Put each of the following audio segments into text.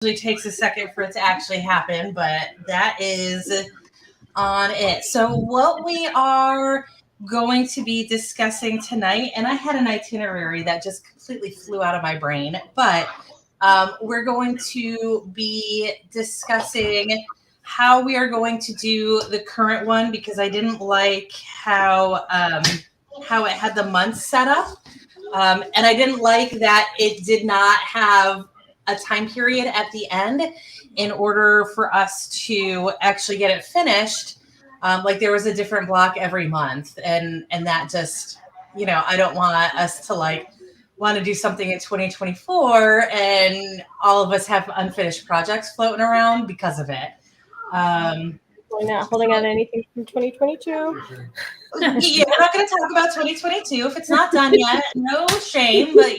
usually takes a second for it to actually happen, but that is on it. So what we are going to be discussing tonight, and I had an itinerary that just completely flew out of my brain, but we're going to be discussing how we are going to do the current one because I didn't like how it had the months set up, and I didn't like that it did not have a time period at the end in order for us to actually get it finished. Like there was a different block every month, and that just, I don't want us to want to do something in 2024 and all of us have unfinished projects floating around because of it. We're not holding on to anything from 2022. Yeah, we're not going to talk about 2022 if it's not done yet. No shame, but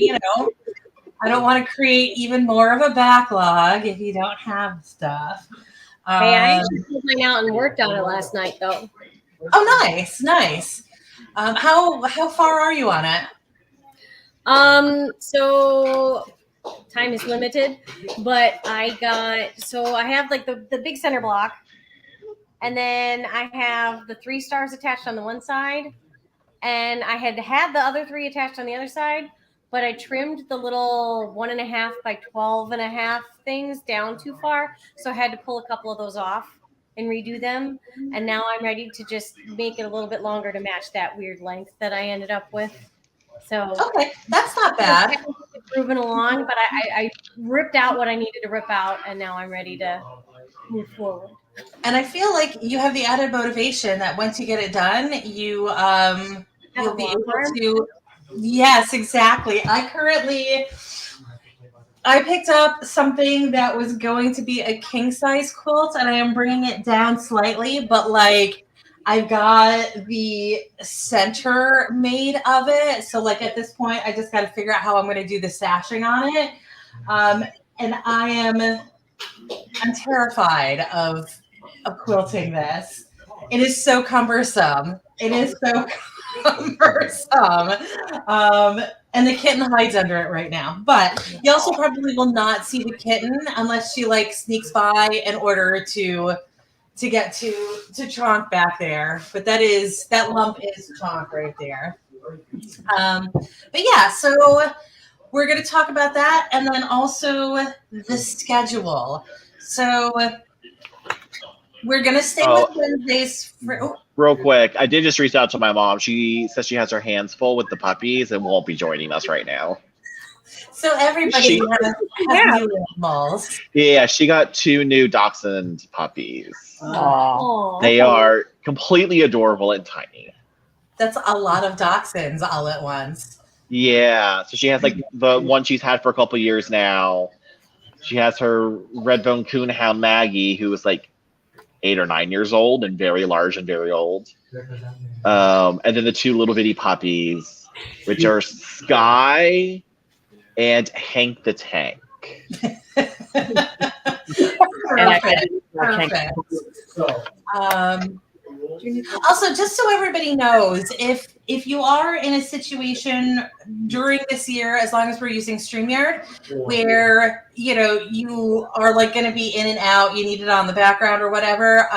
I don't want to create even more of a backlog if you don't have stuff. Hey, I actually pulled mine out and worked on it last night, though. Oh, nice. How far are you on it? So time is limited, but I have like the big center block, and then I have the 3 stars attached on the one side, and I had the other 3 attached on the other side, but I trimmed the little 1.5 by 12.5 things down too far, so I had to pull a couple of those off and redo them. And now I'm ready to just make it a little bit longer to match that weird length that I ended up with. So okay, that's not bad. Moving along, but I ripped out what I needed to rip out, and now I'm ready to move forward. And I feel like you have the added motivation that once you get it done, you'll be able to. Yes, exactly. I picked up something that was going to be a king size quilt, and I am bringing it down slightly, but I've got the center made of it. So at this point, I just got to figure out how I'm going to do the sashing on it. And I'm terrified of quilting this. It is so cumbersome. And the kitten hides under it right now. But you also probably will not see the kitten unless she sneaks by in order to get to Chonk back there. But that lump is Chonk right there. But yeah, so we're going to talk about that, and then also the schedule. So we're going to stay with Wednesdays. Real quick, I did just reach out to my mom. She says she has her hands full with the puppies and won't be joining us right now. So everybody has new animals. Yeah, she got 2 new dachshund puppies. Aww. They are completely adorable and tiny. That's a lot of dachshunds all at once. Yeah, so she has the one she's had for a couple years now. She has her red-bone coonhound Maggie, who is 8 or 9 years old and very large and very old. And then the 2 little bitty puppies, which are Sky and Hank the Tank. Perfect. Also, just so everybody knows, if you are in a situation during this year, as long as we're using StreamYard, where you are going to be in and out, you need it on the background or whatever,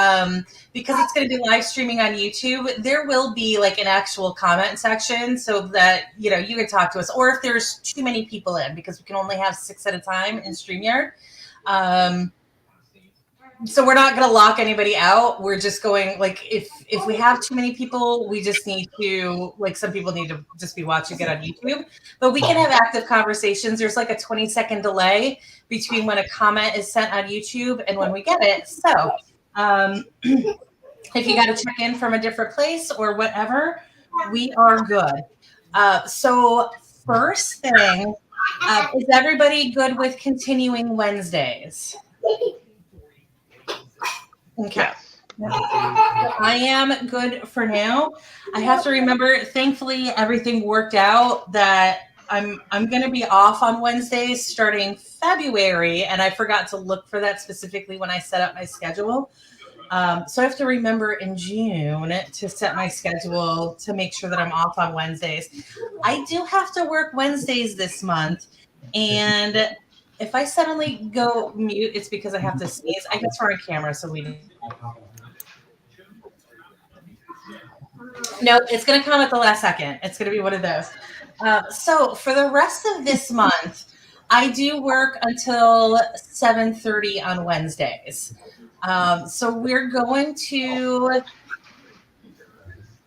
because it's going to be live streaming on YouTube, there will be an actual comment section so that you can talk to us, or if there's too many people in, because we can only have 6 at a time in StreamYard. So we're not going to lock anybody out. We're just going if we have too many people, we just need to some people need to just be watching it on YouTube. But we can have active conversations. There's a 20-second delay between when a comment is sent on YouTube and when we get it. So if you got to check in from a different place or whatever, we are good. So first thing, is everybody good with continuing Wednesdays? Okay. I am good for now. I have to remember, thankfully, everything worked out that I'm going to be off on Wednesdays starting February, and I forgot to look for that specifically when I set up my schedule. So I have to remember in June to set my schedule to make sure that I'm off on Wednesdays. I do have to work Wednesdays this month, and if I suddenly go mute, it's because I have to sneeze. I guess we're on camera, so we. No, it's going to come at the last second. It's going to be one of those. So for the rest of this month, I do work until 7:30 on Wednesdays. So we're going to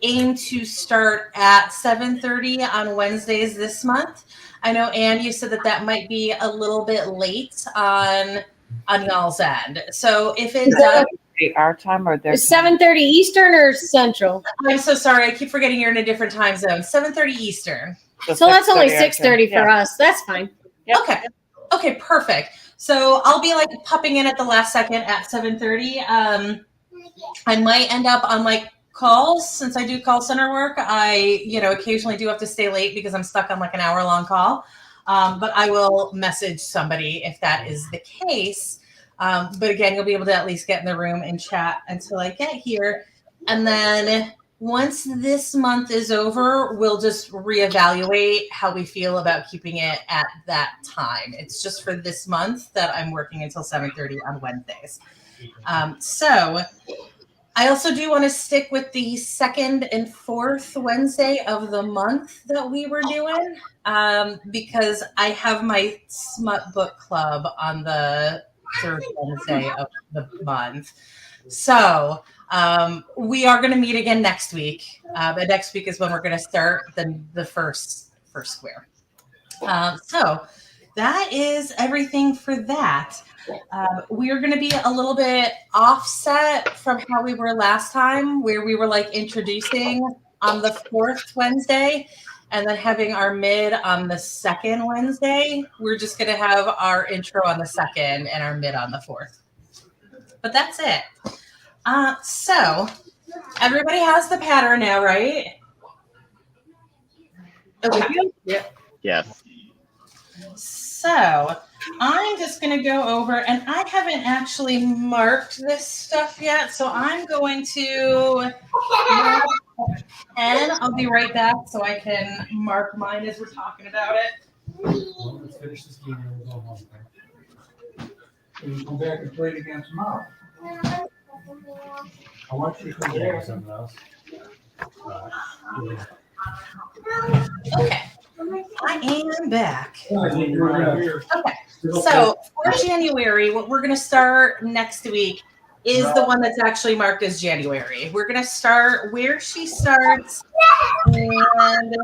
aim to start at 7:30 on Wednesdays this month. I know, Anne, you said that might be a little bit late on y'all's end. So if it does, Our time or their It's 7:30 Eastern or Central? I'm so sorry. I keep forgetting you're in a different time zone. 7:30 Eastern. So that's only 6:30 for Yeah. us. That's fine. Yep. Okay. Okay, perfect. So I'll be like popping in at the last second at 7:30. I might end up on like calls since I do call center work. I, occasionally do have to stay late because I'm stuck on like an hour-long call. But I will message somebody if that is the case. But again, you'll be able to at least get in the room and chat until I get here. And then once this month is over, we'll just reevaluate how we feel about keeping it at that time. It's just for this month that I'm working until 7:30 on Wednesdays. So I also do want to stick with the second and fourth Wednesday of the month that we were doing because I have my Smut Book Club on the third Wednesday of the month. So we are going to meet again next week. But next week is when we're going to start the first square. So that is everything for that. We are going to be a little bit offset from how we were last time, where we were like introducing on the fourth Wednesday and then having our mid on the second Wednesday. We're just going to have our intro on the second and our mid on the fourth. But that's it. So everybody has the pattern now, right? Okay. Yes. So I'm just going to go over, and I haven't actually marked this stuff yet. So I'm going to mark a pen. I'll be right back so I can mark mine as we're talking about it. Well, let's finish this game and we'll go home. Can you come back and play it again tomorrow? I want you to come back with something else. Yeah. Okay. I am back. Okay. So for January, what we're going to start next week is the one that's actually marked as January. We're going to start where she starts, and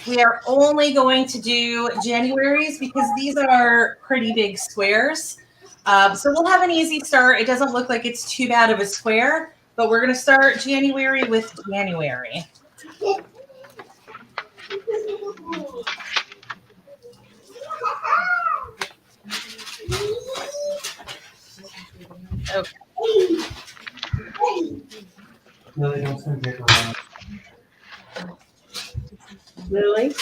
we are only going to do Januaries because these are pretty big squares. So we'll have an easy start. It doesn't look like it's too bad of a square, but we're going to start January with January. Okay. Lily,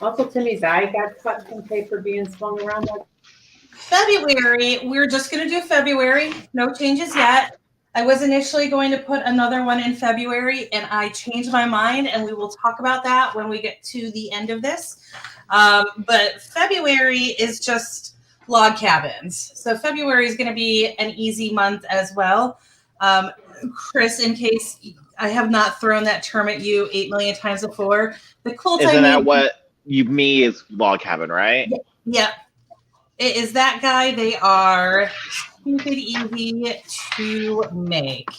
Uncle Timmy's eye got cut from paper being swung around like. February, we're just going to do February. No changes yet. I was initially going to put another one in February, and I changed my mind, and we will talk about that when we get to the end of this. But February is just log cabins. So February is going to be an easy month as well. Chris, in case I have not thrown that term at you 8 million times before, the quilt Isn't I that made, what me is log cabin, right? yeah, it is that guy. They are stupid easy to make.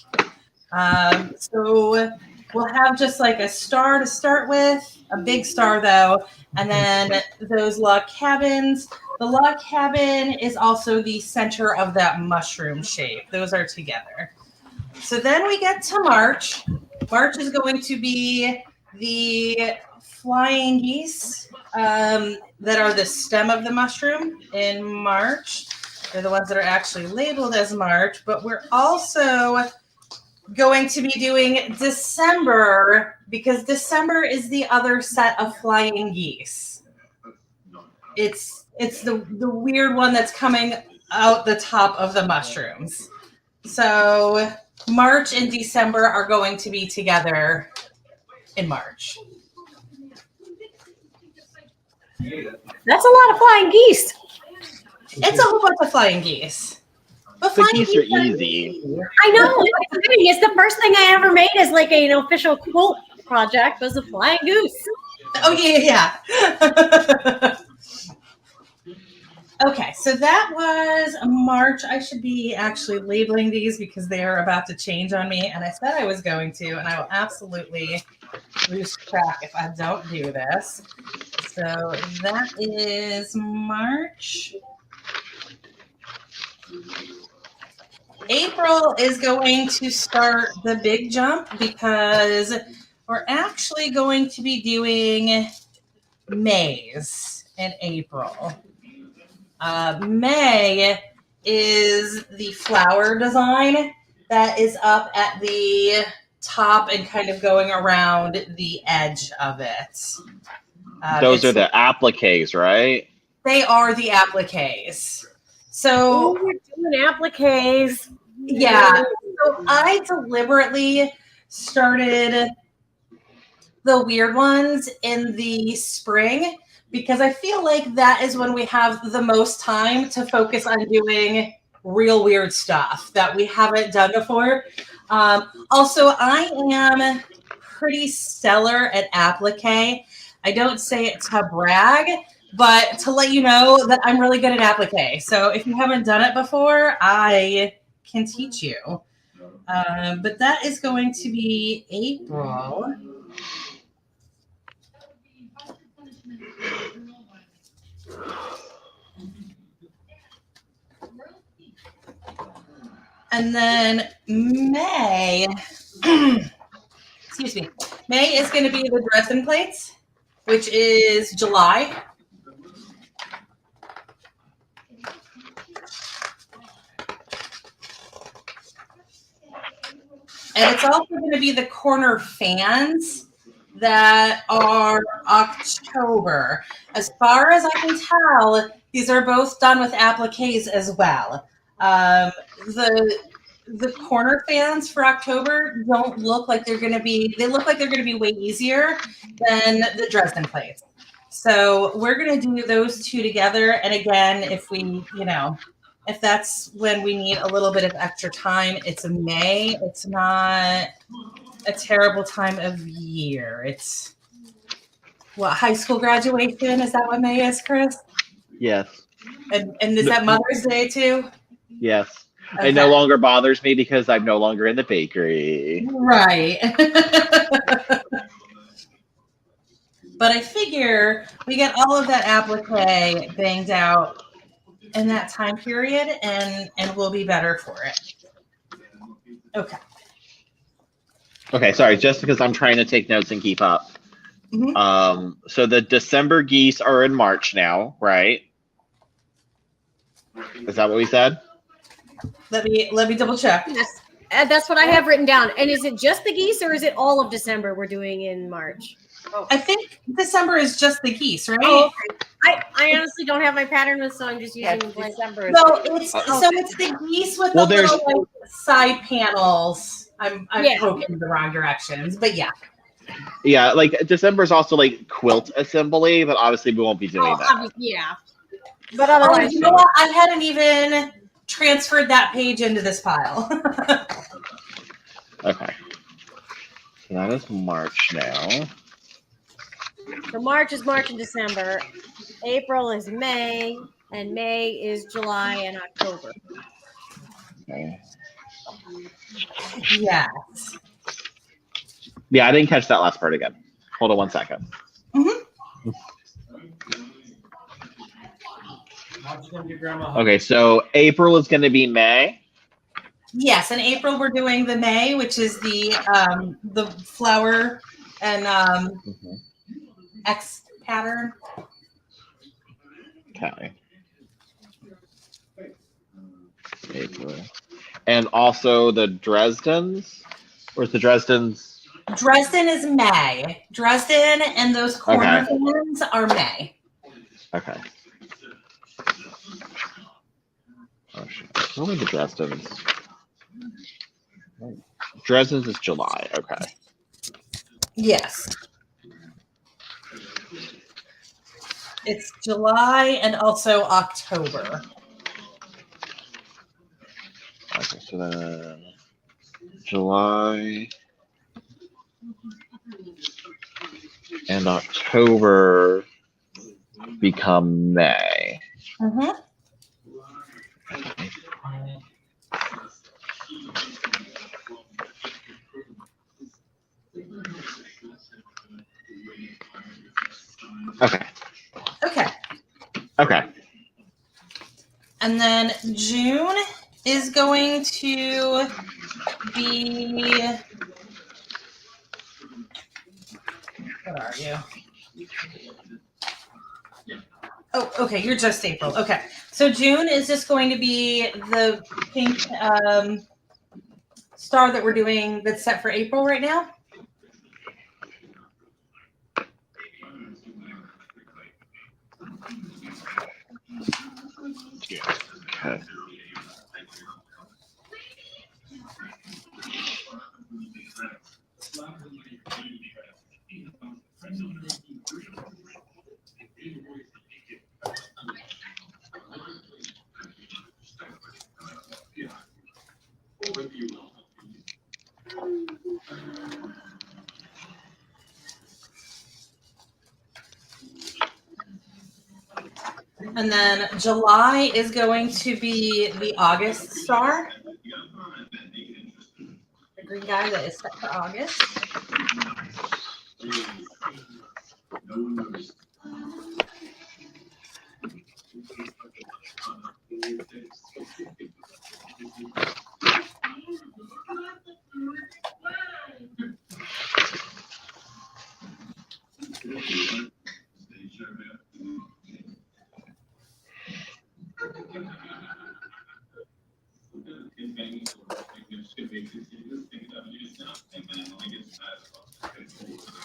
So we'll have just like a star to start with, a big star though, and then those log cabins. The log cabin is also the center of that mushroom shape. Those are together. So then we get to March. March is going to be the flying geese that are the stem of the mushroom in March. They're the ones that are actually labeled as March, but we're also going to be doing December because December is the other set of flying geese. It's the weird one that's coming out the top of the mushrooms. So March and December are going to be together in March. That's a lot of flying geese. It's a whole bunch of flying geese. But The flying geese are easy. I know. It's the first thing I ever made as like an official quote project was a flying goose. Oh yeah. Okay, so that was March. I should be actually labeling these because they are about to change on me, and I said I was going to, and I will absolutely lose track if I don't do this. So that is March. April is going to start the big jump because we're actually going to be doing May's in April. May is the flower design that is up at the top and kind of going around the edge of it. Those are the appliques, right? They are the appliques. So we're doing appliques. Yeah. So I deliberately started the weird ones in the spring because I feel like that is when we have the most time to focus on doing real weird stuff that we haven't done before. Also, I am pretty stellar at applique. I don't say it to brag, but to let you know that I'm really good at applique. So if you haven't done it before, I can teach you. But that is going to be April. And then May, excuse me, May is going to be the Dresden plates, which is July. And it's also going to be the corner fans that are October. As far as I can tell, these are both done with appliques as well. The corner fans for October don't look like they're going to be, they look like they're going to be way easier than the Dresden plates. So we're going to do those two together. And again, if we, if that's when we need a little bit of extra time, it's in May. It's not a terrible time of year. It's what, high school graduation? Is that what May is, Chris? Yes. And is that Mother's Day too? Yes. Okay. It no longer bothers me because I'm no longer in the bakery. Right. But I figure we get all of that applique banged out in that time period and we'll be better for it. Okay. Okay, sorry, just because I'm trying to take notes and keep up. Mm-hmm. So the December geese are in March now, right? Is that what we said? Let me double check. Yes. That's what I have written down. And is it just the geese or is it all of December we're doing in March? Oh. I think December is just the geese, right? Oh, okay. I honestly don't have my pattern with, so I'm just using December. No, it's the geese with the little side panels. I'm poking in the wrong directions, but yeah. Yeah, like December is also like quilt assembly, but obviously we won't be doing that. Yeah. But otherwise, you know what? I hadn't even transferred that page into this pile. Okay. So that is March now. So March is March and December. April is May, and May is July and October. Okay. Yes. Yeah, I didn't catch that last part again. Hold on one second. Mm-hmm. Okay, so April is going to be May. Yes, in April we're doing the May, which is the flower and X pattern. Okay. April. And also the Dresdens? Where's the Dresdens? Dresden is May. Dresden and those corner fans are May. Okay. Oh, shit. What are the Dresdens? Dresdens is July. Okay. Yes. It's July and also October. Okay, so then July and October become May. Mm-hmm. Okay. Okay. Okay. And then June is going to be. What are you? Oh, okay. You're just April. Okay. So June is just going to be the pink star that we're doing that's set for April right now. Okay. And then July is going to be the August star. The green guy that is set for August.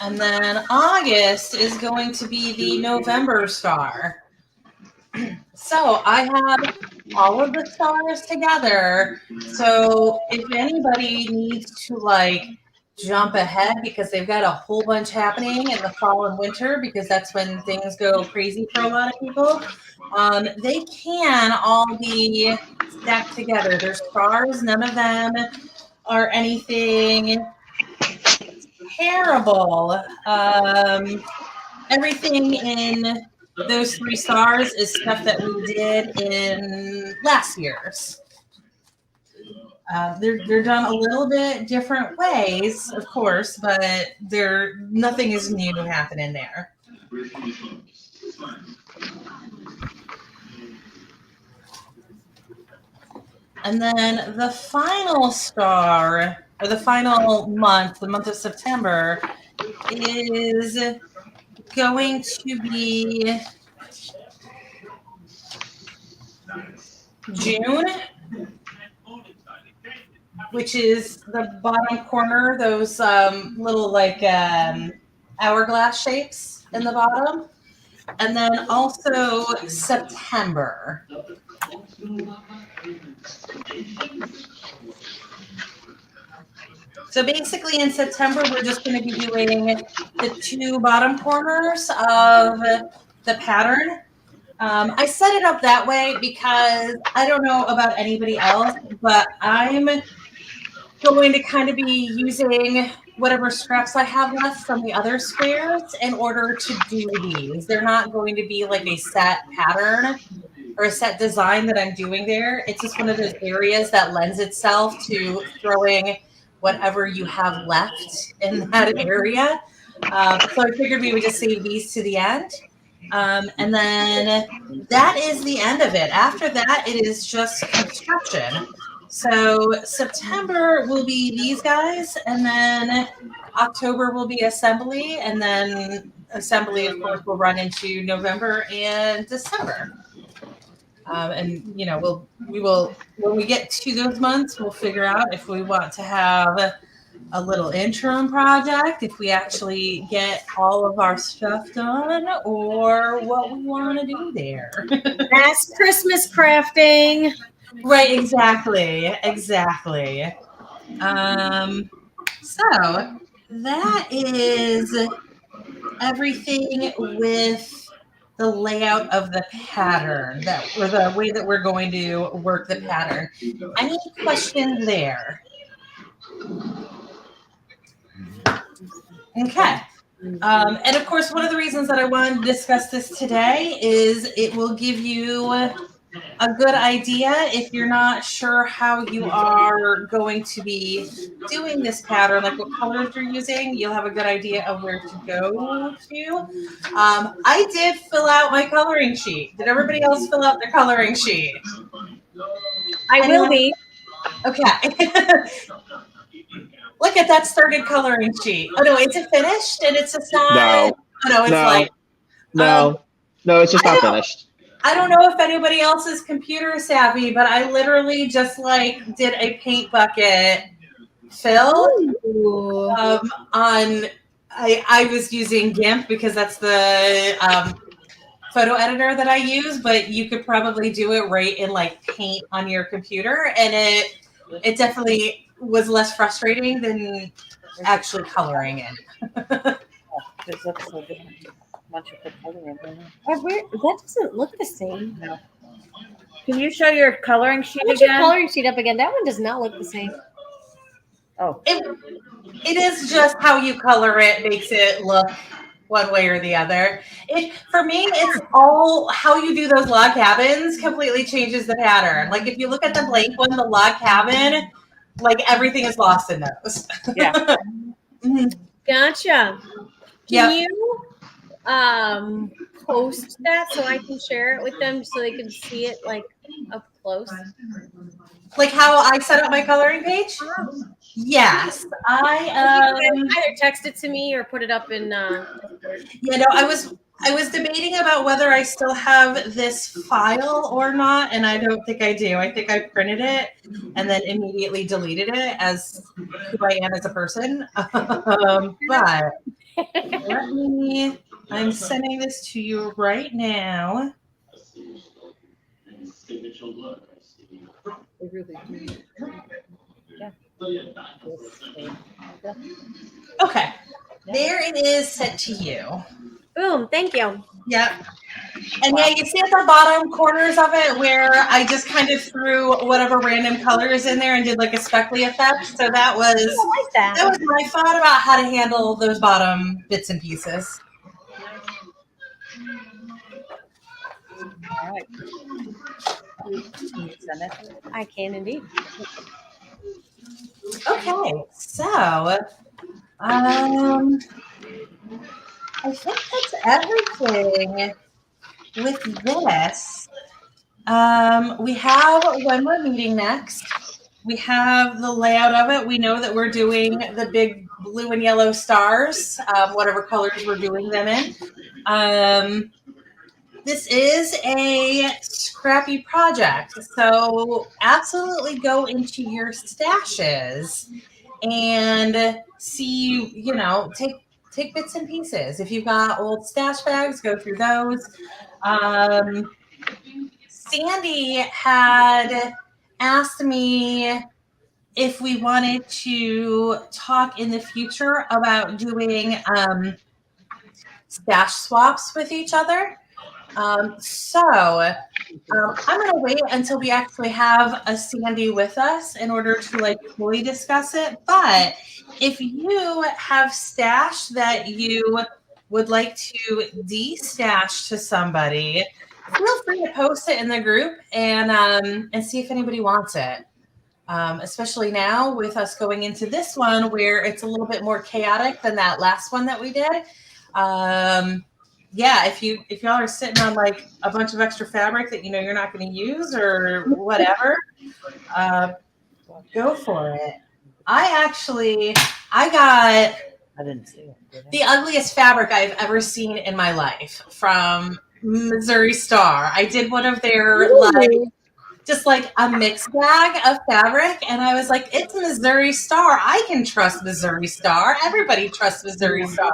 And then August is going to be the November star. So I have all of the stars together. So if anybody needs to like jump ahead because they've got a whole bunch happening in the fall and winter, because that's when things go crazy for a lot of people, they can all be stacked together. There's stars, none of them are anything terrible. Everything in those 3 stars is stuff that we did in last year's. They're done a little bit different ways, of course, but nothing is new happening there. And then the final star, or the final month, the month of September, is going to be June, which is the bottom corner, those little like hourglass shapes in the bottom. And then also September. So basically in September, we're just going to be doing the 2 bottom corners of the pattern. I set it up that way because I don't know about anybody else, but I'm going to kind of be using whatever scraps I have left from the other squares in order to do these. They're not going to be like a set pattern or a set design that I'm doing there. It's just one of those areas that lends itself to throwing whatever you have left in that area. So I figured we would just save these to the end. And then that is the end of it. After that, it is just construction. So September will be these guys, and then October will be assembly, and then assembly, of course, will run into November and December. And you know, we will when we get to those months, we'll figure out if we want to have a little interim project, if we actually get all of our stuff done, or what we want to do there. That's Christmas crafting. Right, exactly. So that is everything with the layout of the pattern or the way that we're going to work the pattern. Any questions there? Okay. And of course, one of the reasons that I wanted to discuss this today is it will give you a good idea if you're not sure how you are going to be doing this pattern, like what colors you're using. You'll have a good idea of where to go to. I did fill out my coloring sheet. Did everybody else fill out their coloring sheet? I will be. Okay. Look at that started coloring sheet. Oh no, is it finished? And it's just not. No. Oh no, it's No. like. No, it's just not finished. I don't know if anybody else is computer savvy, but I literally just like did a paint bucket fill on. I was using GIMP because that's the photo editor that I use, but you could probably do it right in like Paint on your computer, and it definitely was less frustrating than actually coloring it. This looks so different. Once you put color in there. That doesn't look the same. No. Can you show your coloring sheet Put your again? coloring sheet up again. That one does not look the same. Oh, It is just how you color it makes it look one way or the other. For me, it's all how you do those log cabins completely changes the pattern. Like if you look at the blank one, the log cabin, like everything is lost in those. yeah. Mhm. Gotcha. Yeah. Can you post that so I can share it with them so they can see it like up close? Like how I set up my coloring page? Yes. Either text it to me or put it up in Yeah, no, I was debating about whether I still have this file or not, and I don't think I do. I think I printed it and then immediately deleted it as who I am as a person. But I'm sending this to you right now. Okay, there it is sent to you. boom, thank you. Yep. And yeah, you see at the bottom corners of it where I just kind of threw whatever random colors in there and did like a speckly effect. So that was I like that. that was my thought about how to handle those bottom bits and pieces. All right. Can you send it? I can indeed. Okay, so I think that's everything with this. We have when we're meeting next. We have the layout of it. We know that we're doing the big blue and yellow stars, whatever colors we're doing them in. This is a scrappy project, so absolutely go into your stashes and see, take bits and pieces. If you've got old stash bags, go through those. Sandy had asked me if we wanted to talk in the future about doing stash swaps with each other. So I'm going to wait until we actually have a Sandy with us in order to like fully discuss it. But if you have stash that you would like to de-stash to somebody, feel free to post it in the group and see if anybody wants it. Especially now with us going into this one where it's a little bit more chaotic than that last one that we did. Yeah, if y'all are sitting on like a bunch of extra fabric that you're not going to use or whatever, go for it. I got I didn't see it. Did I? the ugliest fabric I've ever seen in my life from Missouri Star. I did one of their just like a mixed bag of fabric, and I was like, it's Missouri Star. I can trust Missouri Star. Everybody trusts Missouri Star.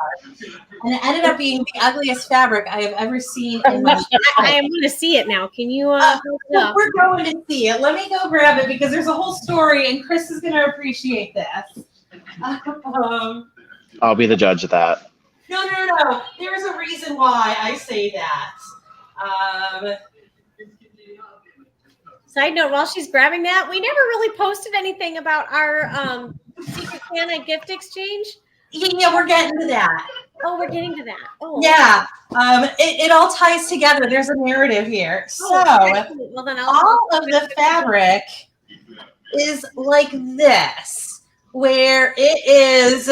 And it ended up being the ugliest fabric I have ever seen in my life. I am going to see it now. Can you hold it up? We're going to see it. Let me go grab it because there's a whole story, and Chris is going to appreciate this. I'll be the judge of that. No. There's a reason why I say that. Side note, while she's grabbing that, we never really posted anything about our Secret Santa gift exchange. Yeah, we're getting to that. Oh, we're getting to that. Oh, Yeah, it all ties together. There's a narrative here. So excellent. Well, then all of the fabric is like this, where it is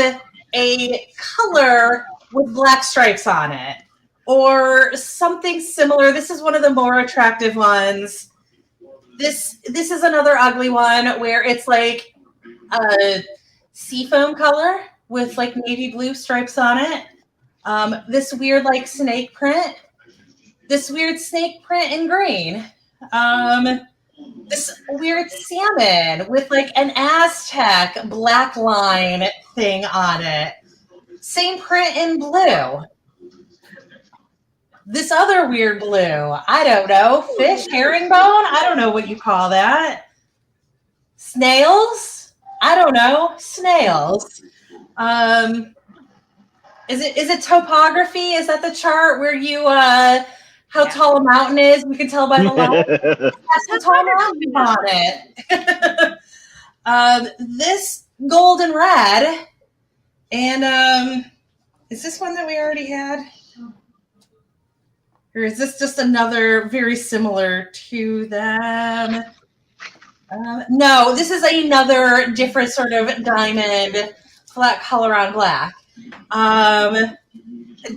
a color with black stripes on it, or something similar. This is one of the more attractive ones. This is another ugly one where it's like a seafoam color with like navy blue stripes on it. This weird like snake print. This weird snake print in green. This weird salmon with like an Aztec black line thing on it. Same print in blue. This other weird blue. I don't know. Fish, herringbone? I don't know what you call that. Snails? I don't know. Snails. Is it topography? Is that the chart where you how tall a mountain is? You can tell by the line. That's the tall mountain on it. This gold and red. And is this one that we already had? Or is this just another very similar to them? No, this is another different sort of diamond flat color on black.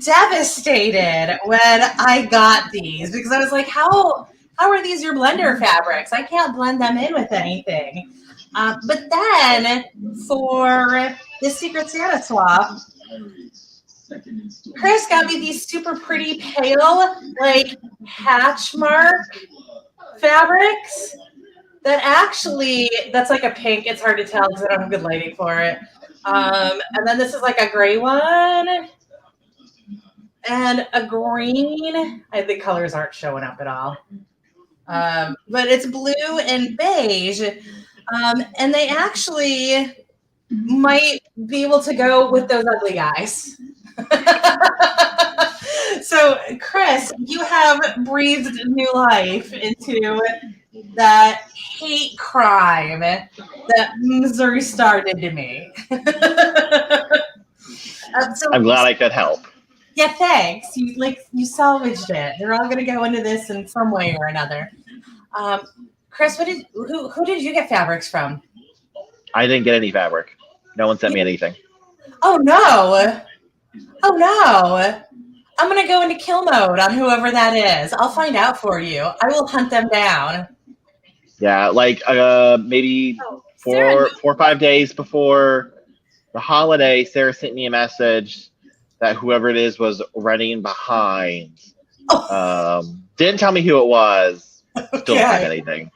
Devastated when I got these because I was like, how are these your blender fabrics? I can't blend them in with anything. But then for the Secret Santa swap, Chris got me these super pretty pale, like hatch mark fabrics that actually, that's like a pink. It's hard to tell because I don't have good lighting for it. And then this is like a gray one and a green. The colors aren't showing up at all. But it's blue and beige. And they actually might be able to go with those ugly guys. So, Chris, you have breathed new life into that hate crime that Missouri Star did to me. So, I'm glad I could help. Yeah, thanks. You salvaged it. They're all going to go into this in some way or another. Chris, who did you get fabrics from? I didn't get any fabric. No one sent me anything. Oh no! Oh no! I'm going to go into kill mode on whoever that is. I'll find out for you. I will hunt them down. Yeah, like maybe Sarah, 4 or 5 days before the holiday, Sarah sent me a message that whoever it is was running behind. Didn't tell me who it was. Still don't have anything.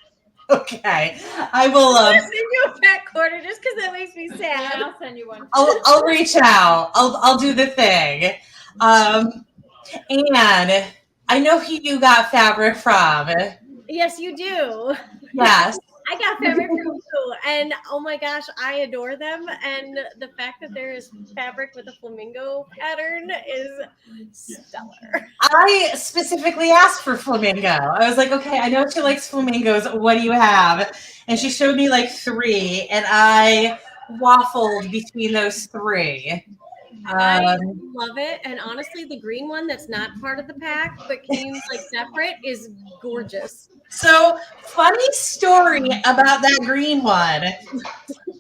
Okay, I will. I'll send you a fat quarter just because that makes me sad. Yeah, I'll send you one. I'll reach out. I'll do the thing. And I know who you got fabric from. Yes, you do. Yes. I got fabric from you, and oh my gosh, I adore them. And the fact that there is fabric with a flamingo pattern is stellar. I specifically asked for flamingo. I was like, okay, I know she likes flamingos. What do you have? And she showed me like 3, and I waffled between those 3. I love it, and honestly, the green one that's not part of the pack but came like separate is gorgeous. So, funny story about that green one.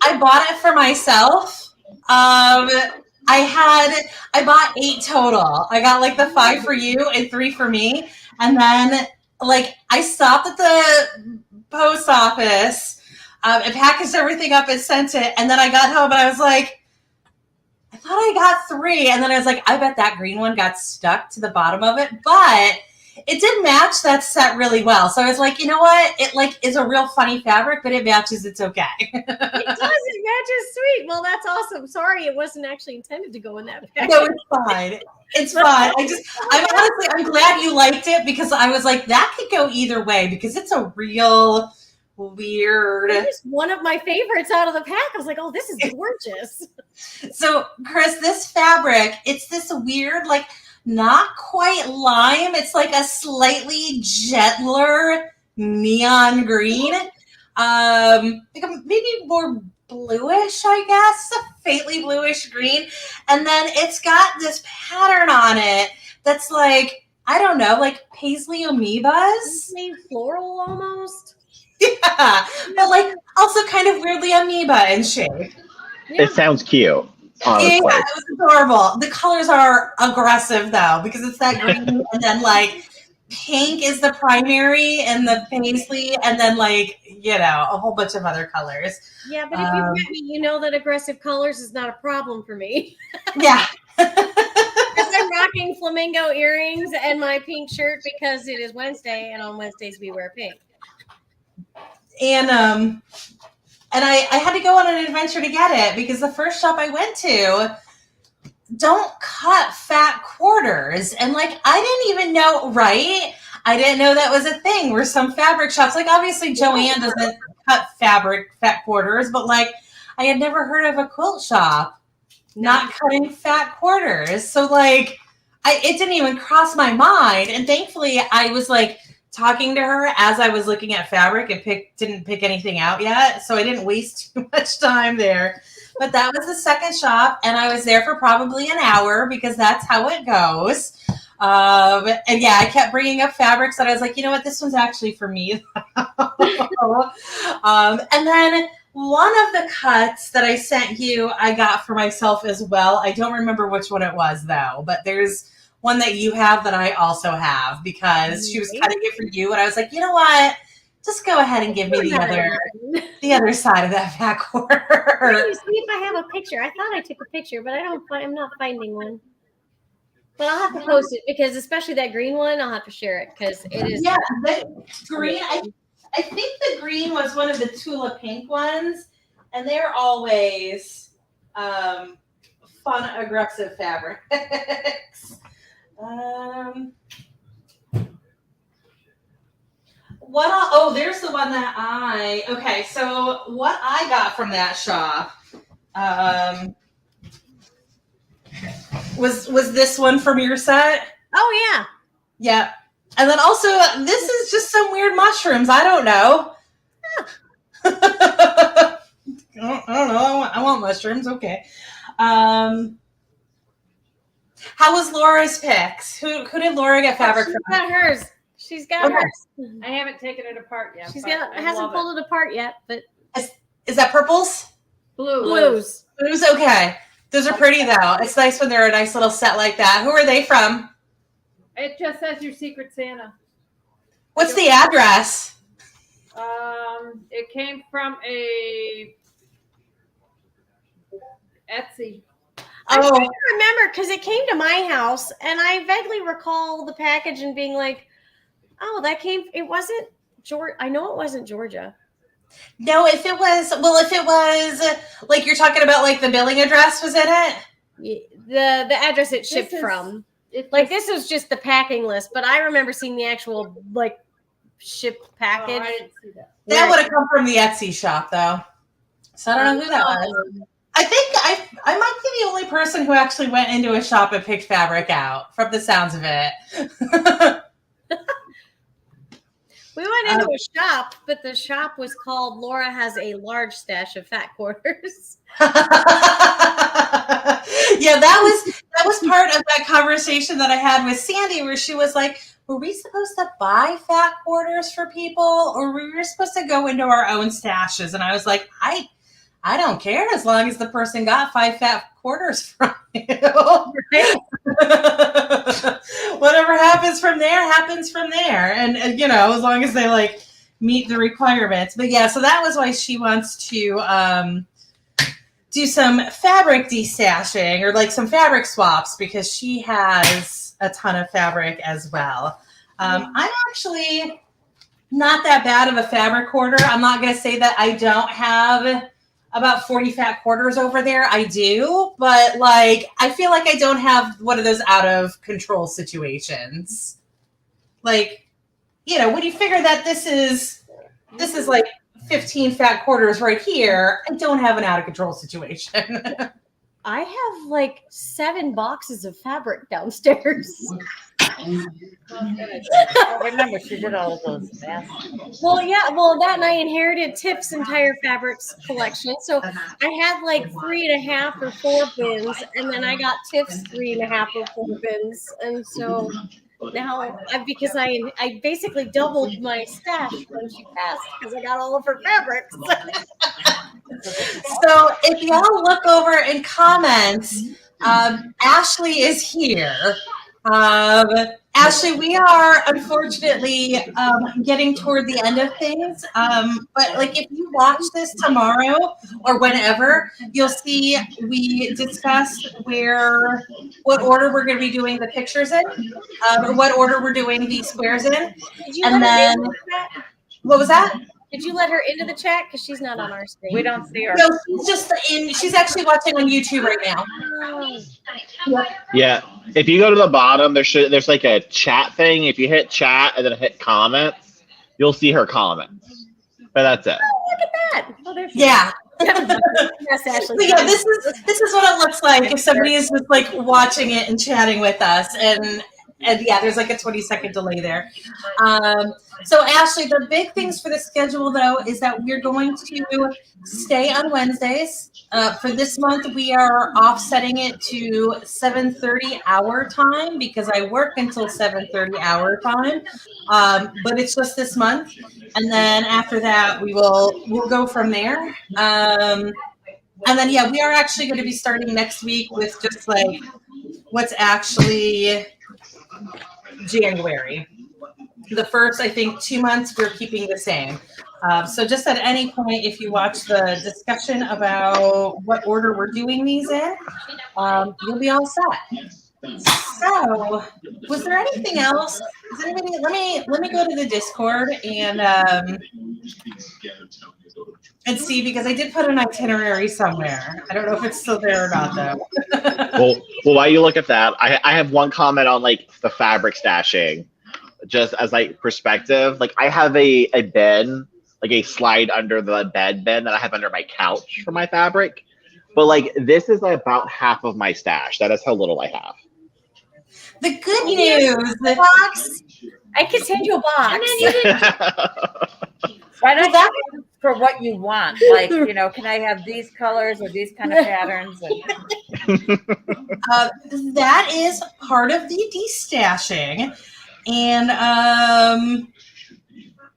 I bought it for myself. I bought 8 total. I got like the 5 for you and 3 for me. And then like I stopped at the post office and packaged everything up and sent it. And then I got home and I was like, I thought I got 3. And then I was like, I bet that green one got stuck to the bottom of it. But it did match that set really well. So I was like, you know what? It like is a real funny fabric, but it matches. It's okay. It does. It matches sweet. Well, that's awesome. Sorry, it wasn't actually intended to go in that pack. No, it's fine. It's fine. I'm glad you liked it because I was like, that could go either way because it's a real weird. It's one of my favorites out of the pack. I was like, oh, this is gorgeous. So, Chris, this fabric, it's this weird, like, not quite lime. It's like a slightly gentler neon green. Like maybe more bluish, I guess, a faintly bluish green. And then it's got this pattern on it that's like, I don't know, like paisley amoebas. Maybe floral almost. Yeah, but like also kind of weirdly amoeba in shape. It sounds cute, honestly. Yeah, it was adorable. The colors are aggressive though, because it's that green and then like pink is the primary and the paisley, and then like, you know, a whole bunch of other colors. Yeah, but if you've met me, you know that aggressive colors is not a problem for me. Yeah. Because I'm rocking flamingo earrings and my pink shirt because it is Wednesday, and on Wednesdays we wear pink. And I had to go on an adventure to get it because the first shop I went to don't cut fat quarters. And like, I didn't even know, right? I didn't know that was a thing where some fabric shops, like obviously Joann doesn't cut fat quarters, but like I had never heard of a quilt shop not cutting fat quarters. So like, it didn't even cross my mind. And thankfully I was like talking to her as I was looking at fabric and didn't pick anything out yet. So I didn't waste too much time there. But that was the second shop, and I was there for probably an hour because that's how it goes. And yeah, I kept bringing up fabrics that I was like, you know what, this one's actually for me. And then one of the cuts that I sent you, I got for myself as well. I don't remember which one it was though, but there's one that you have that I also have because she was cutting it for you, and I was like, you know what? Just go ahead and give me the other side of that fat quarter. Let me see if I have a picture. I thought I took a picture, but I'm not finding one. But I'll have to post it because especially that green one, I'll have to share it because it is. Yeah, the green. I think the green was one of the Tula pink ones, and they're always fun, aggressive fabrics. There's the one that okay, so what I got from that shop was this one from your set. Oh yeah. Yeah. And then also this is just some weird mushrooms. I don't know. I don't know. I want mushrooms. Okay. How was Laura's picks? Who did Laura get fabric from? She's got hers. She's got hers. I haven't taken it apart yet. Hasn't pulled it apart yet, but is that purples? Blues. Blues, okay. Those are pretty though. It's nice when they're a nice little set like that. Who are they from? It just says your Secret Santa. What's the address? It came from a Etsy. I'm trying to remember because it came to my house, and I vaguely recall the package and being like, "Oh, it wasn't Georgia. I know it wasn't Georgia." No, if it was like you're talking about, like the billing address was in it. The address it shipped from. This was just the packing list, but I remember seeing the actual like shipped package. I didn't see that. That would have come from the Etsy shop though. So I don't know who that was. I think I might be the only person who actually went into a shop and picked fabric out, from the sounds of it. We went into a shop, but the shop was called Laura Has a Large Stash of Fat Quarters. Yeah, that was part of that conversation that I had with Sandy, where she was like, were we supposed to buy fat quarters for people, or were we supposed to go into our own stashes? And I was like, I don't care as long as the person got 5 fat quarters from you. Whatever happens from there happens from there. And you know, as long as they like meet the requirements. But yeah, so that was why she wants to do some fabric destashing or like some fabric swaps, because she has a ton of fabric as well. I'm actually not that bad of a fabric hoarder. I'm not going to say that I don't have about 40 fat quarters over there. I do, but like, I feel like I don't have one of those out of control situations. Like, you know, when you figure that this is like 15 fat quarters right here, I don't have an out of control situation. I have like 7 boxes of fabric downstairs. Oh, remember, she did all of those masks. Well, yeah, well, that and I inherited Tiff's entire fabrics collection. So I had like 3.5 or 4 bins, and then I got Tiff's 3.5 or 4 bins. And so now, because I basically doubled my stash when she passed because I got all of her fabrics. So if y'all look over in comments, Ashley is here. Ashley, we are unfortunately getting toward the end of things. But like if you watch this tomorrow or whenever, you'll see we discussed what order we're going to be doing the pictures in, or what order we're doing the squares in. Did you And let her then, into the chat? what was that? Did you let her into the chat? Because she's not on our screen. We don't see her. No, she's actually watching on YouTube right now. Oh. Yeah. If you go to the bottom, there's like a chat thing. If you hit chat and then hit comments, you'll see her comments. But that's it. Oh, look at that. Oh, there's Yeah. Yes, Ashley. So yeah, this is what it looks like if somebody is just like watching it and chatting with us, and yeah, there's like a 20-second delay there. So Ashley, the big things for the schedule though is that we're going to stay on Wednesdays. For this month, we are offsetting it to 7:30 our time because I work until 7:30 our time. But it's just this month, and then after that, we'll go from there. And then yeah, we are actually going to be starting next week with just like what's actually January. The first, I think, 2 months we're keeping the same. So just at any point, if you watch the discussion about what order we're doing these in, you'll be all set. So, was there anything else? Is anybody? Let me go to the Discord and see, because I did put an itinerary somewhere. I don't know if it's still there or not though. Well, while you look at that, I have one comment on like the fabric stashing, just as like perspective. Like I have a bin, like a slide under the bed bin that I have under my couch for my fabric, but like this is about half of my stash. That is how little I have. The good news, the box. I can send you a box. Why don't you ask for what you want? Like, you know, can I have these colors or these kind of patterns? that is part of the destashing. And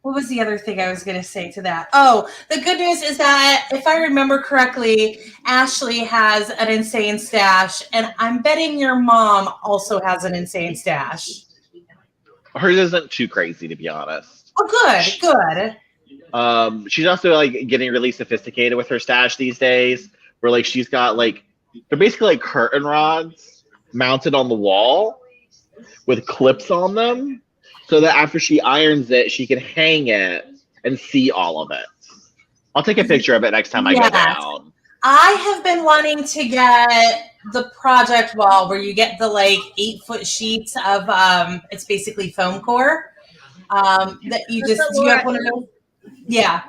what was the other thing I was going to say to that? Oh, the good news is that if I remember correctly, Ashley has an insane stash, and I'm betting your mom also has an insane stash. Hers isn't too crazy, to be honest. Oh, good. She's also like getting really sophisticated with her stash these days, where like she's got like they're basically like curtain rods mounted on the wall with clips on them, so that after she irons it, she can hang it and see all of it. I'll take a picture of it next time I go down. I have been wanting to get the project wall where you get the like 8-foot sheets of it's basically foam core that you have one of those. Yeah.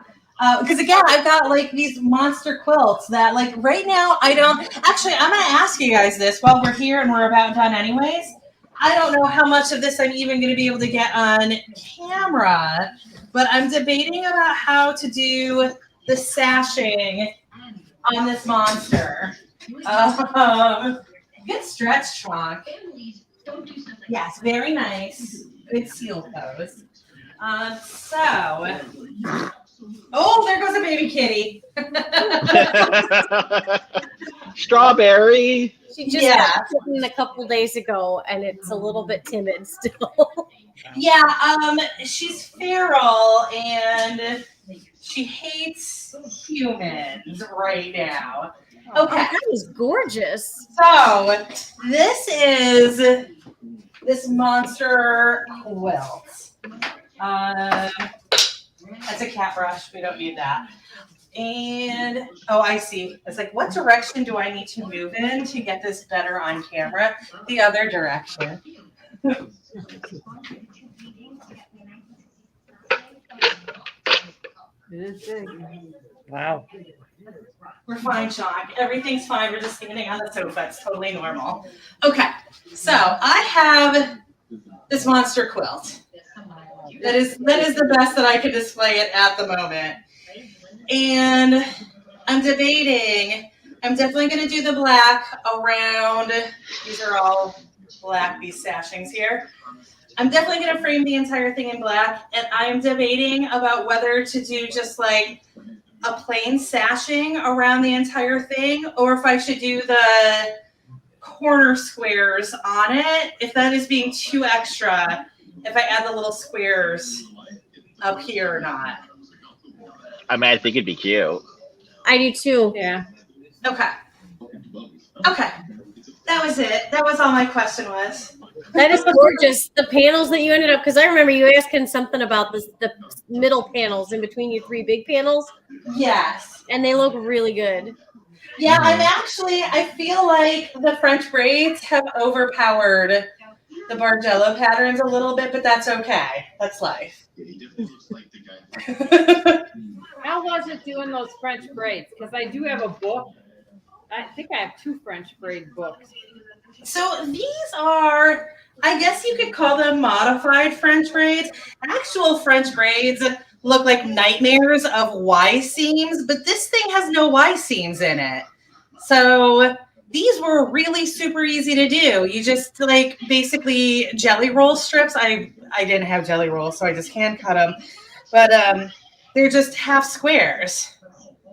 Because again, I've got like these monster quilts that like right now I don't actually. I'm going to ask you guys this while we're here and we're about done anyways. I don't know how much of this I'm even going to be able to get on camera, but I'm debating about how to do the sashing on this monster. Good stretch, Schwank. Yes, very nice. Good seal pose. Oh, there goes a baby kitty. Strawberry. She just got bitten a couple days ago, and it's a little bit timid still. Yeah, she's feral and she hates humans right now. Okay, that is gorgeous. so this is this monster quilt. That's a cat brush. We don't need that. And oh, I see. It's like, what direction do I need to move in to get this better on camera? The other direction. It is big. Wow. We're fine, Sean. Everything's fine. We're just standing on the sofa. It's totally normal. Okay, so I have this monster quilt. That is the best that I can display it at the moment. And I'm debating. I'm definitely going to do the black around. These are all black, these sashings here. I'm definitely going to frame the entire thing in black. And I'm debating about whether to do just like a plain sashing around the entire thing, or if I should do the corner squares on it, if that is being too extra, if I add the little squares up here or not. I mean, I think it'd be cute. I do too. Yeah. Okay. Okay. That was it. That was all my question was. That is gorgeous. The panels that you ended up, because I remember you asking something about the middle panels in between your three big panels, Yes. and they look really good. Yeah, I feel like the French braids have overpowered the Bargello patterns a little bit, but that's okay. That's life. How was it doing those French braids? Because I do have a book. I think I have 2 French braid books. So these are, I guess you could call them modified French braids. Actual French braids look like nightmares of Y seams, but this thing has no Y seams in it. So these were really super easy to do. You just like basically jelly roll strips. I didn't have jelly rolls, so I just hand cut them. But they're just half squares.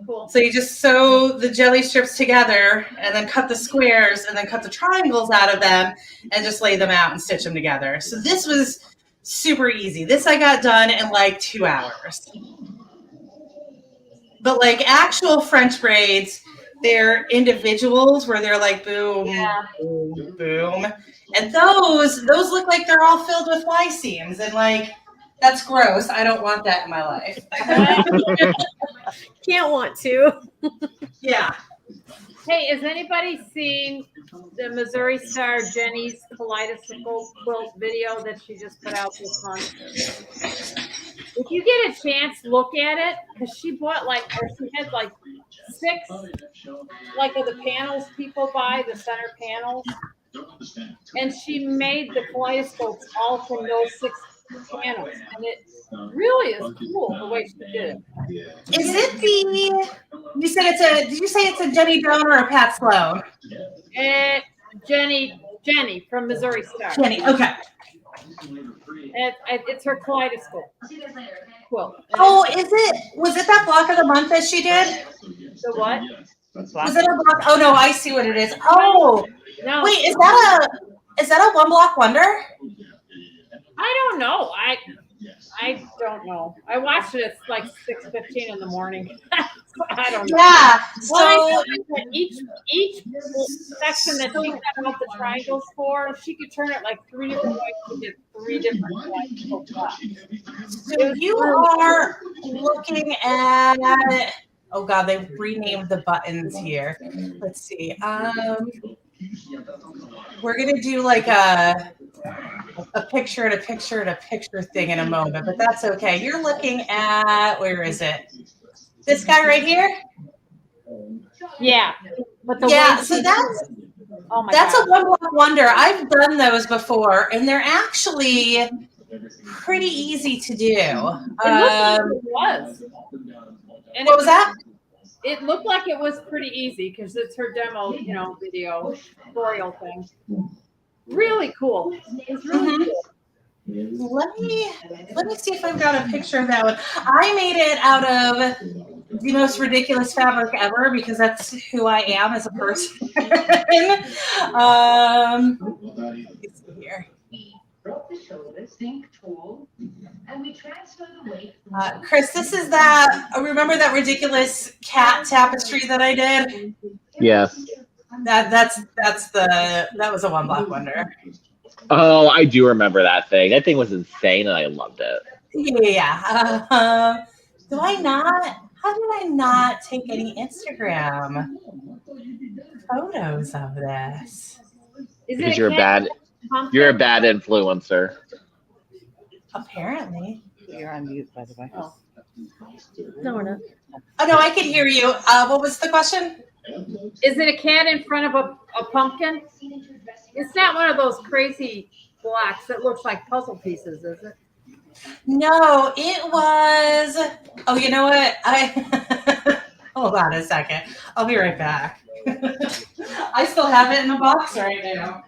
Cool. So you just sew the jelly strips together and then cut the squares and then cut the triangles out of them and just lay them out and stitch them together. So this was super easy. This I got done in like 2 hours. But like actual French braids, they're individuals where they're like boom, boom, boom. And those look like they're all filled with Y seams, and like that's gross. I don't want that in my life. Can't want to. Yeah. Hey, has anybody seen the Missouri Star Jenny's kaleidoscope quilt video that she just put out this month? If you get a chance, look at it, because she bought she had like 6 like of the panels people buy, the center panels, and she made the kaleidoscopes all from those 6 panels, and it really is cool the way she did it. Is it you said did you say it's a Jenny Doan or a Pat Sloan? Jenny from Missouri Star. Jenny, okay. It's her kaleidoscope quilt. Oh, was it that block of the month that she did? The what? Was it a block? Oh no, I see what it is. Oh, No. wait, is that a 1 block wonder? I don't know. I don't know. I watched it at like 6:15 in the morning. I don't know. Yeah. Well, I So know that each section that she cut out the triangles for, she could turn it like 3 different ways to get 3 different triangles. so you are looking at. Oh God, they renamed the buttons here. Let's see. We're gonna do like a picture and a picture and a picture thing in a moment, but that's okay. You're looking at, where is it? This guy right here? Yeah. But the Yeah, way so she- that's oh my a God. 1 block wonder. I've done those before, and they're actually pretty easy to do. It looked like it was. And What was that? It looked like it was pretty easy because it's her demo, video tutorial thing. Really cool. It's really cool. Let me see if I've got a picture of that one. I made it out of the most ridiculous fabric ever because that's who I am as a person. Let's see here. Chris, this is that. Remember that ridiculous cat tapestry that I did? Yes. That was a 1 block wonder. Oh, I do remember that thing. That thing was insane, and I loved it. Yeah. Do I not? How did I not take any Instagram photos of this? Is Because it you're a bad influencer. Apparently. You're on mute, by the way. Oh. No, we're not. Oh no, I can hear you. What was the question? Is it a cat in front of a pumpkin? It's not one of those crazy blocks that looks like puzzle pieces, is it? No, it was. Oh, you know what? Hold on a second. I'll be right back. I still have it in the box right now.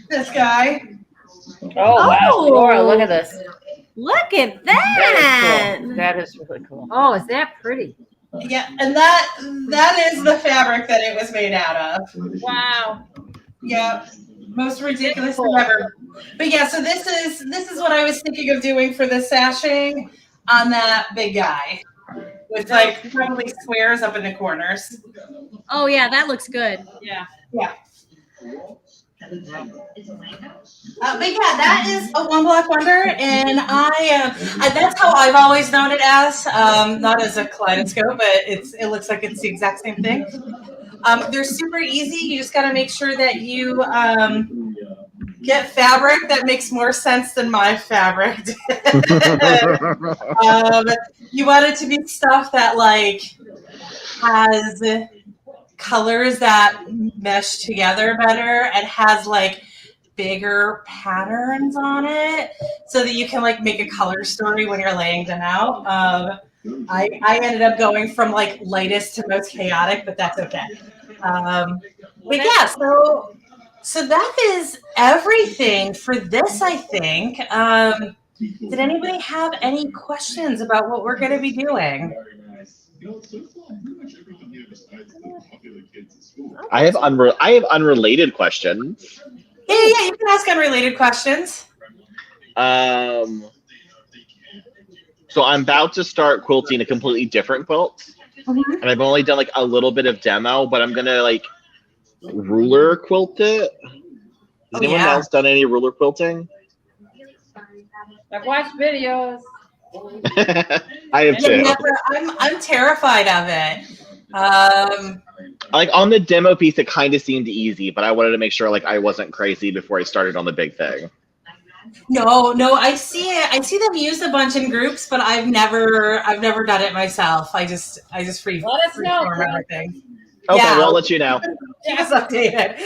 This guy. Oh, wow. Oh. Laura, look at this. Look at That is that. cool. That is really cool. Oh, is that pretty? Yeah, and that is the fabric that it was made out of. Wow. Yeah, most ridiculous thing ever. But yeah, so this is what I was thinking of doing for the sashing on that big guy, with like probably squares up in the corners. Oh yeah, that looks good. Yeah. Yeah. But yeah, that is a one block wonder, and that's how I've always known it as, not as a kaleidoscope, but it looks like it's the exact same thing. They're super easy. You just got to make sure that you get fabric that makes more sense than my fabric. You want it to be stuff that like has colors that mesh together better and has like bigger patterns on it so that you can like make a color story when you're laying them out. I ended up going from like lightest to most chaotic, but that's okay. But yeah, so that is everything for this, I think. Did anybody have any questions about what we're going to be doing? I have unrelated questions. Yeah, you can ask unrelated questions. So I'm about to start quilting a completely different quilt, and I've only done like a little bit of demo, but I'm gonna like ruler quilt it. Has anyone else done any ruler quilting? I've watched videos. I have too. I'm terrified of it. Like on the demo piece, it kind of seemed easy, but I wanted to make sure like I wasn't crazy before I started on the big thing. No, I see it. I see them used a bunch in groups, but I've never done it myself. I just free Let us know, form everything. Okay, Yeah. well, I'll let you know. Keep us updated.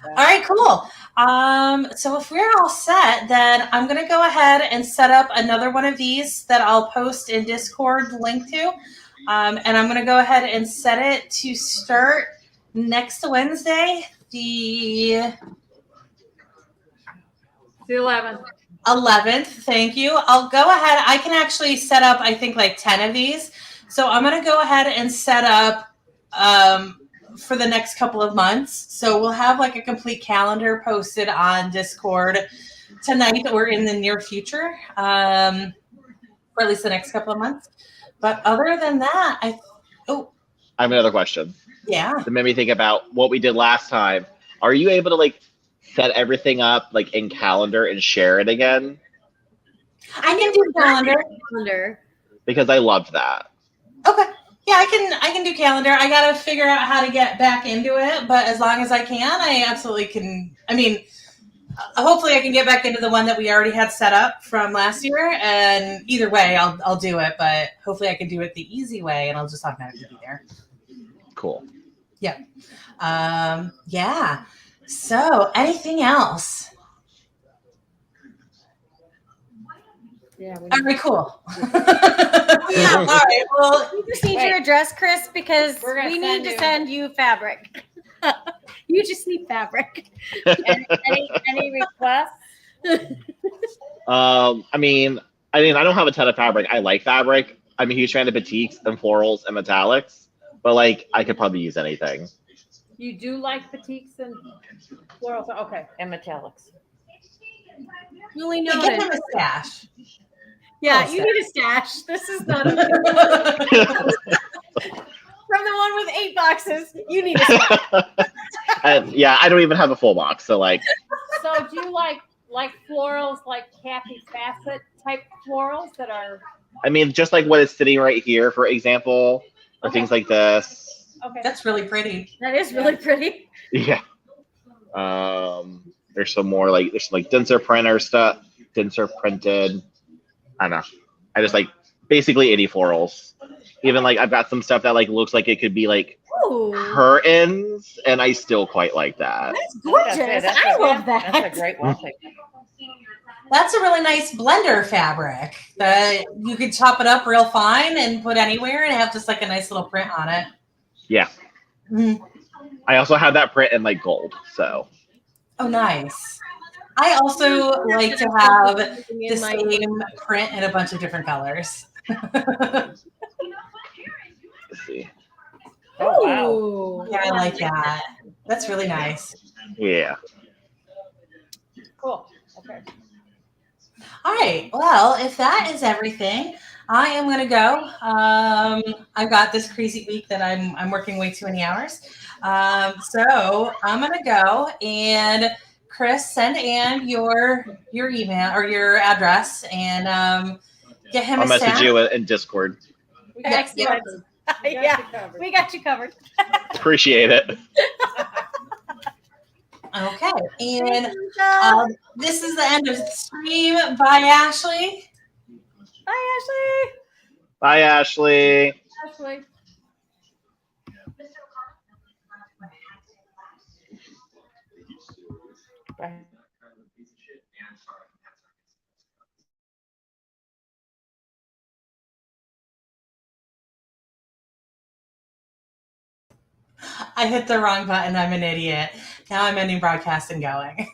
All right, cool. So if we're all set, then I'm going to go ahead and set up another one of these that I'll post in Discord link to. And I'm going to go ahead and set it to start next Wednesday, the 11th. 11th. Thank you. I'll go ahead. I can actually set up, I think, like 10 of these. So I'm going to go ahead and set up for the next couple of months. So we'll have like a complete calendar posted on Discord tonight or in the near future, or at least the next couple of months. But other than that, I have another question. Yeah. That made me think about what we did last time. Are you able to like set everything up like in calendar and share it again? I can do calendar. Because I loved that. Okay. Yeah, I can do calendar. I got to figure out how to get back into it, but as long as I can, I absolutely can. I mean, hopefully I can get back into the one that we already had set up from last year, and either way, I'll do it, but hopefully I can do it the easy way, and I'll just automatically be there. Cool. Yeah. Yeah. So, anything else? Yeah. All right, cool. Yeah, all right. Well, You just need your address, Chris, because We're gonna we need to send send you fabric. You just need fabric. Any requests? I mean, I don't have a ton of fabric. I like fabric. I'm a huge fan of batiks and florals and metallics, but like I could probably use anything. You do like batiks and florals? Okay. And metallics. Duly get noted. him a stash. Yeah, Oh, you need a stash. This is not a from the one with 8 boxes. You need a stash. And yeah, I don't even have a full box, so like So do you like florals, like Kathy Fassett type florals that are? I mean, just like what is sitting right here, for example, or Okay. things like this. Okay. That's really pretty. That is really pretty. Yeah. There's some more like there's some like denser printer stuff, denser printed. I don't know. I just like basically 80 florals. Even like I've got some stuff that like looks like it could be like Ooh, curtains, and I still quite like that. that's gorgeous. I love that. That's a great wallpaper. That's a really nice blender fabric that you could chop it up real fine and put anywhere and have just like a nice little print on it. Yeah. Mhm. I also have that print in like gold, so Oh, nice. I also like to have the same print in a bunch of different colors. let's see. Oh, wow. Ooh. Yeah, I like that. That's really nice. Yeah. Cool. Okay. All right. Well, if that is everything, I am going to go. I've got this crazy week that I'm working way too many hours. So I'm going to go, and Chris, send Ann your email or your address, and get him I'll a message stamp. you in Discord. We got Yes, you yes. covered. Yeah, we got you covered. Appreciate it. Okay. And Michelle. this is the end of the stream. Bye, Ashley. Bye, Ashley. Bye, Ashley. Ashley. Right. I hit the wrong button. I'm an idiot. Now I'm ending broadcast and going.